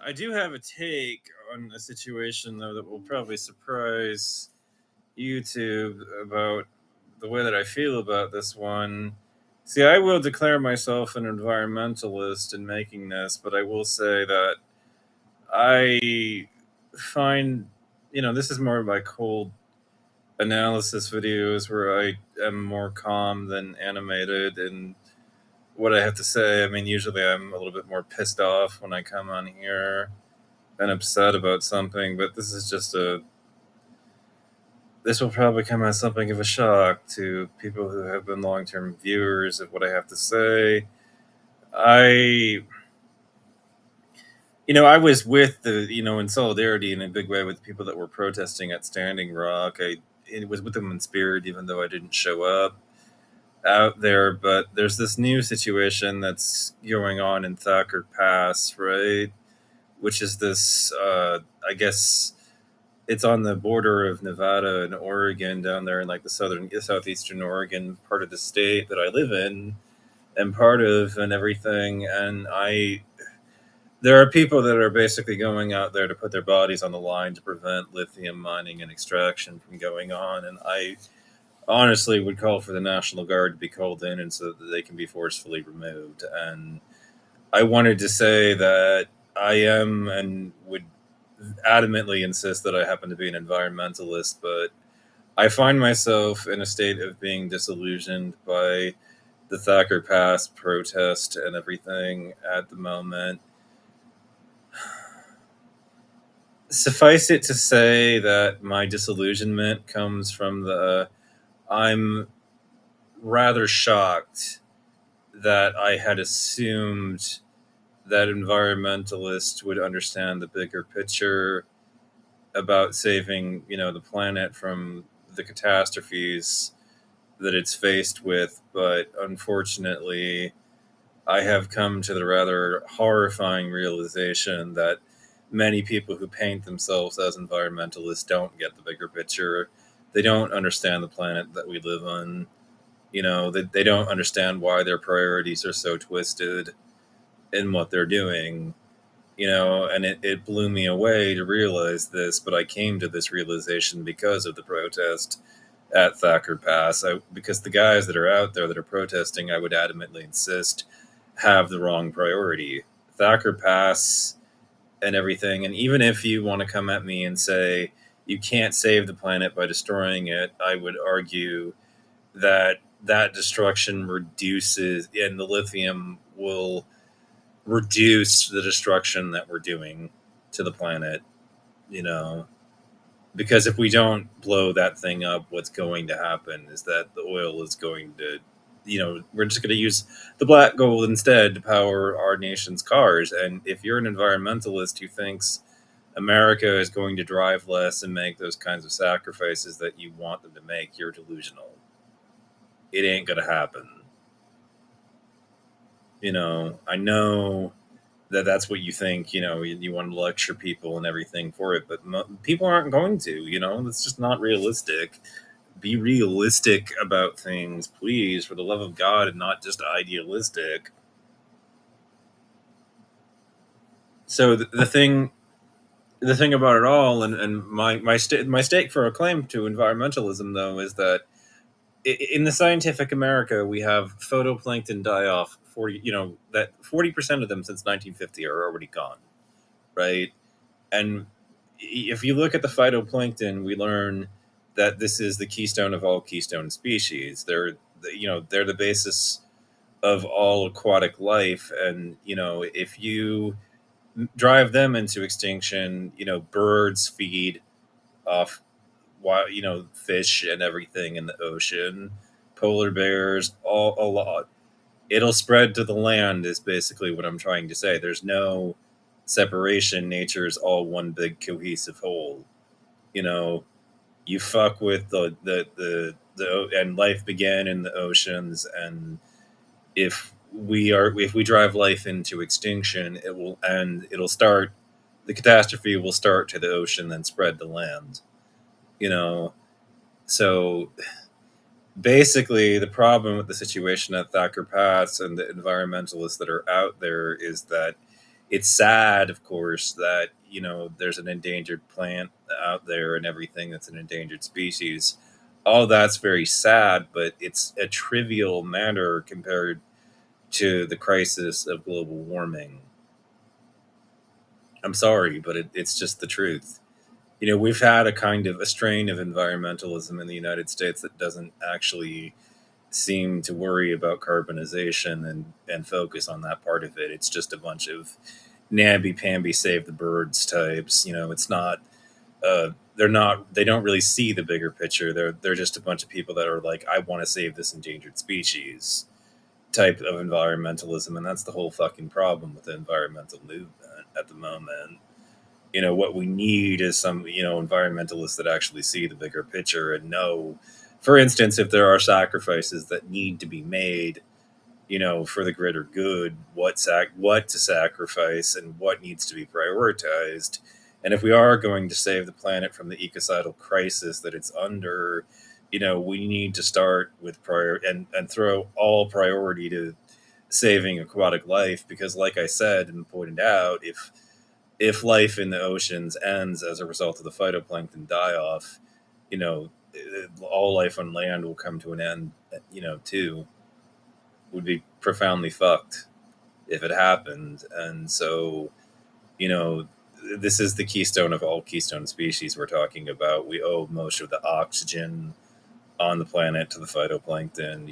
I do have a take on a situation though that will probably surprise YouTube about the way that I feel about this one. See, I will declare myself an environmentalist in making this, but I will say that I find, this is more of my cold analysis videos where I am more calm than animated in what I have to say. I mean, usually I'm a little bit more pissed off when I come on here and upset about something, but this will probably come as something of a shock to people who have been long term viewers of what I have to say. I, I was with in solidarity in a big way with the people that were protesting at Standing Rock. It was with them in spirit, even though I didn't show up out there. But there's this new situation that's going on in Thacker Pass, right? Which is this, I guess, it's on the border of Nevada and Oregon down there in like the southeastern Oregon part of the state that I live in and part of and everything. And there are people that are basically going out there to put their bodies on the line to prevent lithium mining and extraction from going on. And I honestly would call for the National Guard to be called in and so that they can be forcefully removed. And I wanted to say that I am and would adamantly insist that I happen to be an environmentalist, but I find myself in a state of being disillusioned by the Thacker Pass protest and everything at the moment. Suffice it to say that my disillusionment comes from I'm rather shocked that I had assumed that environmentalists would understand the bigger picture about saving, the planet from the catastrophes that it's faced with. But unfortunately, I have come to the rather horrifying realization that many people who paint themselves as environmentalists don't get the bigger picture. They don't understand the planet that we live on. They don't understand why their priorities are so twisted in what they're doing. And it blew me away to realize this, but I came to this realization because of the protest at Thacker Pass. Because the guys that are out there that are protesting, I would adamantly insist, have the wrong priority. Thacker Pass and everything, and even if you want to come at me and say you can't save the planet by destroying it, I would argue that that destruction reduces, and the lithium will reduce the destruction that we're doing to the planet, you know. Because if we don't blow that thing up, what's going to happen is that the oil is going to, we're just going to use the black gold instead to power our nation's cars. And if you're an environmentalist who thinks America is going to drive less and make those kinds of sacrifices that you want them to make, you're delusional. It ain't going to happen. I know that that's what you think, you want to lecture people and everything for it, but people aren't going to. That's just not realistic. Be realistic about things, please, for the love of God, and not just idealistic. So the thing about it all, and my stake for a claim to environmentalism, though, is that in the scientific America, we have photoplankton die off. 40% of them since 1950 are already gone, right? And if you look at the phytoplankton, we learn that this is the keystone of all keystone species. They're the basis of all aquatic life, and if you drive them into extinction, birds feed off fish and everything in the ocean, polar bears, all a lot. It'll spread to the land is basically what I'm trying to say. There's no separation. Nature's all one big cohesive whole. You know, you fuck with the and life began in the oceans, and if we drive life into extinction, it will end. It'll start. The catastrophe will start to the ocean, then spread to land. You know, so basically the problem with the situation at Thacker Pass and the environmentalists that are out there is that It's sad, of course, that there's an endangered plant out there and everything that's an endangered species. All that's very sad, but it's a trivial matter compared to the crisis of global warming. I'm sorry, but it's just the truth. We've had a kind of a strain of environmentalism in the United States that doesn't actually seem to worry about carbonization and focus on that part of it. It's just a bunch of namby-pamby save the birds types. It's not they don't really see the bigger picture. They're just a bunch of people that are like, I want to save this endangered species type of environmentalism, and that's the whole fucking problem with the environmental movement at the moment. What we need is some environmentalists that actually see the bigger picture and know, for instance, if there are sacrifices that need to be made for the greater good, what to sacrifice and what needs to be prioritized. And if we are going to save the planet from the ecocidal crisis that it's under, we need to start with and throw all priority to saving aquatic life, because like I said and pointed out, if life in the oceans ends as a result of the phytoplankton die off, all life on land will come to an end, too. Would be profoundly fucked if it happened. And so, you know, this is the keystone of all keystone species we're talking about. We owe most of the oxygen on the planet to the phytoplankton.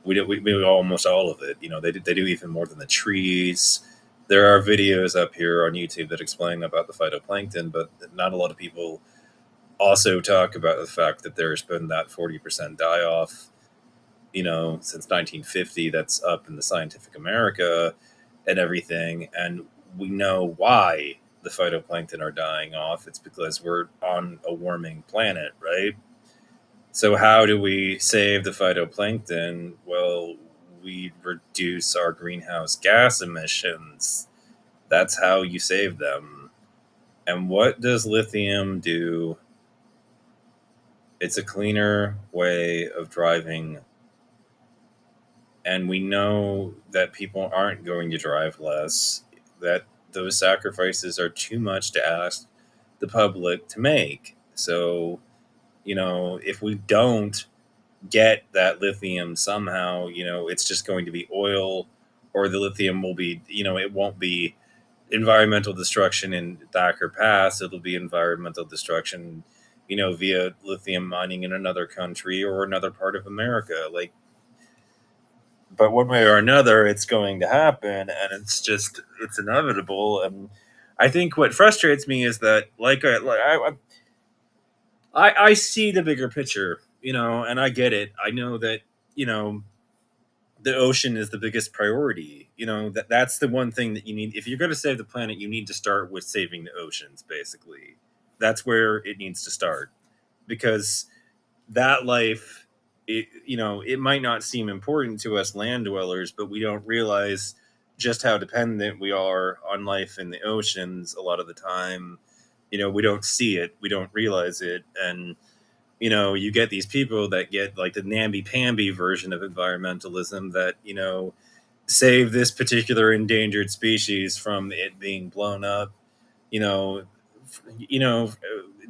We do almost all of it. They do even more than the trees. There are videos up here on YouTube that explain about the phytoplankton, but not a lot of people also talk about the fact that there's been that 40% die off, since 1950. That's up in the Scientific America and everything. And we know why the phytoplankton are dying off. It's because we're on a warming planet, right? So, how do we save the phytoplankton? Well, we reduce our greenhouse gas emissions. That's how you save them. And what does lithium do? It's a cleaner way of driving. And we know that people aren't going to drive less, that those sacrifices are too much to ask the public to make. So, if we don't get that lithium somehow, it's just going to be oil, or the lithium will be, it won't be environmental destruction in Thacker Pass. It'll be environmental destruction, via lithium mining in another country or another part of America. But one way or another, it's going to happen, and it's inevitable. And I think what frustrates me is that, I see the bigger picture, and I get it. I know that you know the ocean is the biggest priority. That's the one thing that you need if you're going to save the planet. You need to start with saving the oceans. Basically, that's where it needs to start, because that life, it might not seem important to us land dwellers, but we don't realize just how dependent we are on life in the oceans a lot of the time. We don't see it, we don't realize it. And you get these people that get like the namby-pamby version of environmentalism that save this particular endangered species from it being blown up, you know you know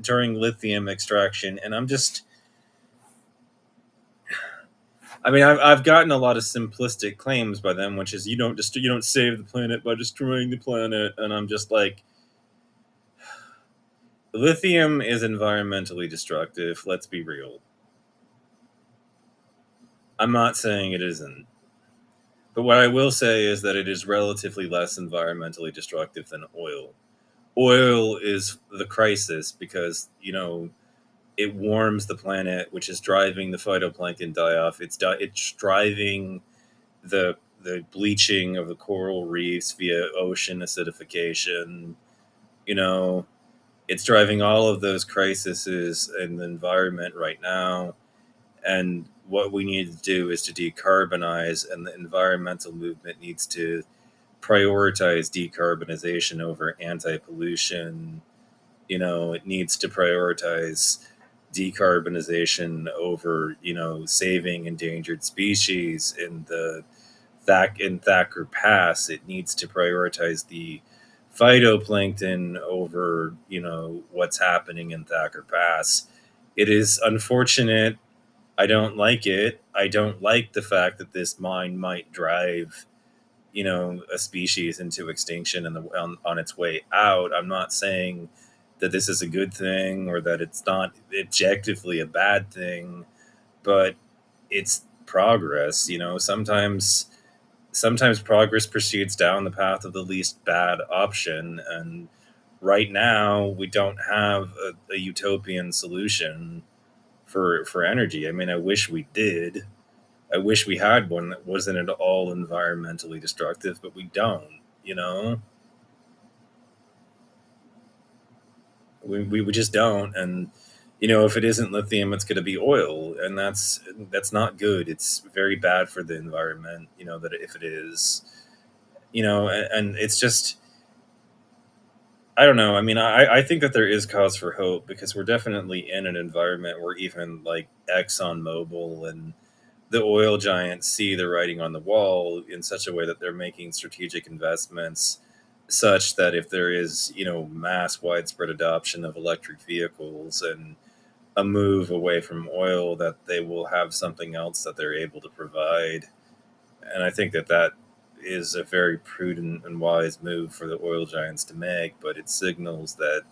during lithium extraction. And I've gotten a lot of simplistic claims by them, which is you don't save the planet by destroying the planet. And I'm just like, lithium is environmentally destructive. Let's be real. I'm not saying it isn't, but what I will say is that it is relatively less environmentally destructive than oil. Oil is the crisis because it warms the planet, which is driving the phytoplankton die off. It's driving the bleaching of the coral reefs via ocean acidification. You know, it's driving all of those crises in the environment right now. And what we need to do is to decarbonize, and the environmental movement needs to prioritize decarbonization over anti-pollution. It needs to prioritize decarbonization over saving endangered species in the Thacker Pass, it needs to prioritize the phytoplankton over, what's happening in Thacker Pass. It is unfortunate. I don't like it. I don't like the fact that this mine might drive, a species into extinction on its way out. I'm not saying that this is a good thing or that it's not objectively a bad thing, but it's progress. Sometimes progress proceeds down the path of the least bad option, and right now we don't have a utopian solution for energy. I mean, I wish we did. I wish we had one that wasn't at all environmentally destructive, but we don't. You know, we just don't. And if it isn't lithium, it's going to be oil, and that's not good. It's very bad for the environment. That if it is, and it's just, I don't know. I mean, I think that there is cause for hope because we're definitely in an environment where even like ExxonMobil and the oil giants see the writing on the wall in such a way that they're making strategic investments such that if there is, mass widespread adoption of electric vehicles and a move away from oil, that they will have something else that they're able to provide. And I think that that is a very prudent and wise move for the oil giants to make, but it signals that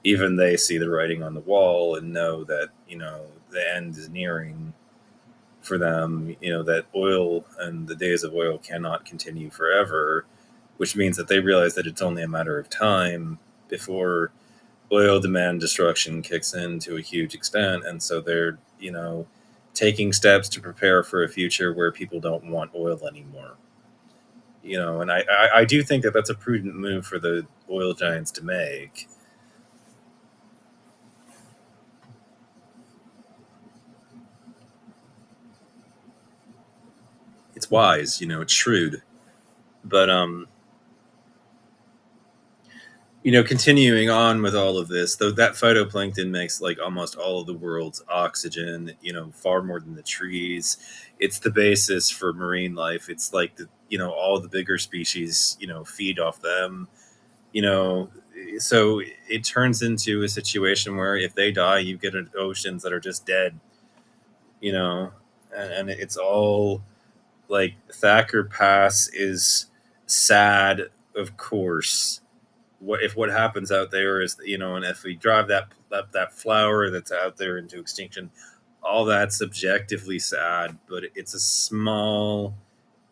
even they see the writing on the wall and know that, the end is nearing for them, that oil and the days of oil cannot continue forever, which means that they realize that it's only a matter of time before oil demand destruction kicks in to a huge extent. And so they're, taking steps to prepare for a future where people don't want oil anymore. And I do think that that's a prudent move for the oil giants to make. It's wise, it's shrewd. But continuing on with all of this, though, that phytoplankton makes like almost all of the world's oxygen, far more than the trees. It's the basis for marine life. It's like all the bigger species, feed off them, you know, so it turns into a situation where if they die, you get oceans that are just dead, you know, and it's all like Thacker Pass is sad, of course, what happens out there is and if we drive that flower that's out there into extinction, all that's subjectively sad, but it's a small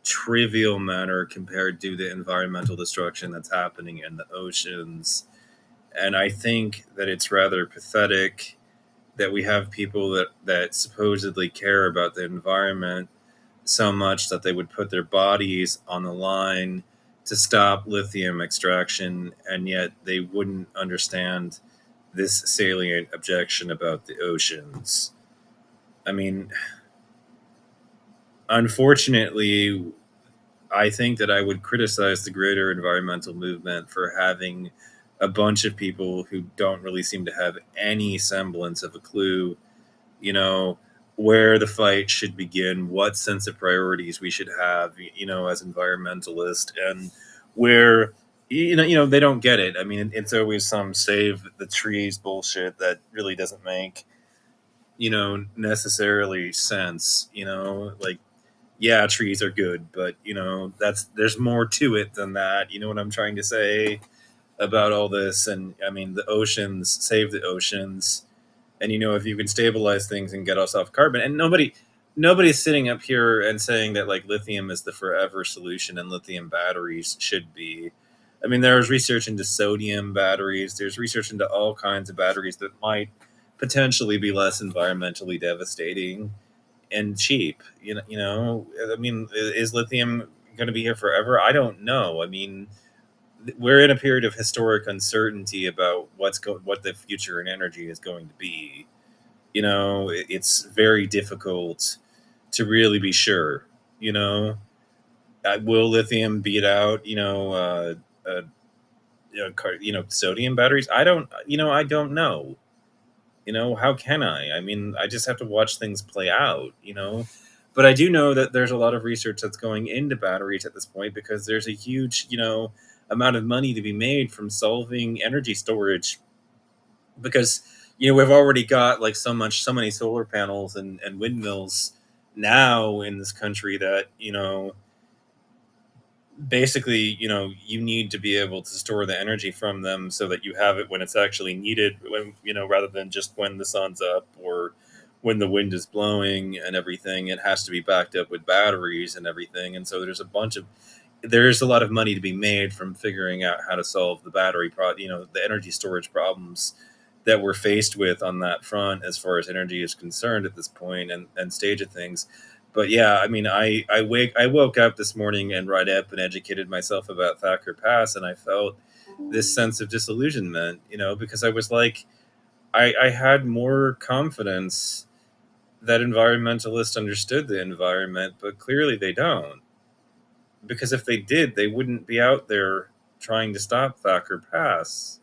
trivial matter compared to the environmental destruction that's happening in the oceans. And I think that it's rather pathetic that we have people that supposedly care about the environment so much that they would put their bodies on the line to stop lithium extraction, and yet they wouldn't understand this salient objection about the oceans. I mean, unfortunately, I think that I would criticize the greater environmental movement for having a bunch of people who don't really seem to have any semblance of a clue, you know, where the fight should begin, what sense of priorities we should have, as environmentalists, and where they don't get it. I mean, it's always some save the trees bullshit that really doesn't make necessarily sense. Like, yeah, trees are good, but there's more to it than that. You know what I'm trying to say about all this? And I mean, the oceans, save the oceans, and if you can stabilize things and get us off carbon, and nobody's sitting up here and saying that like lithium is the forever solution and lithium batteries should be. I mean, there's research into sodium batteries. There's research into all kinds of batteries that might potentially be less environmentally devastating and cheap. I mean, is lithium going to be here forever? I don't know. I mean, we're in a period of historic uncertainty about what the future in energy is going to be. It's very difficult to really be sure. You know, will lithium beat out uh, sodium batteries? I don't know. How can I? I mean, I just have to watch things play out. But I do know that there's a lot of research that's going into batteries at this point because there's a huge, amount of money to be made from solving energy storage. Because we've already got like so many solar panels and windmills now in this country that basically, you need to be able to store the energy from them so that you have it when it's actually needed, when, rather than just when the sun's up or when the wind is blowing and everything. It has to be backed up with batteries and everything. And so there's a lot of money to be made from figuring out how to solve the the energy storage problems that we're faced with on that front as far as energy is concerned at this point and stage of things. But yeah, I mean, I woke up this morning and read up and educated myself about Thacker Pass, and I felt this sense of disillusionment, because I was like, I had more confidence that environmentalists understood the environment, but clearly they don't. Because if they did, they wouldn't be out there trying to stop Thacker Pass.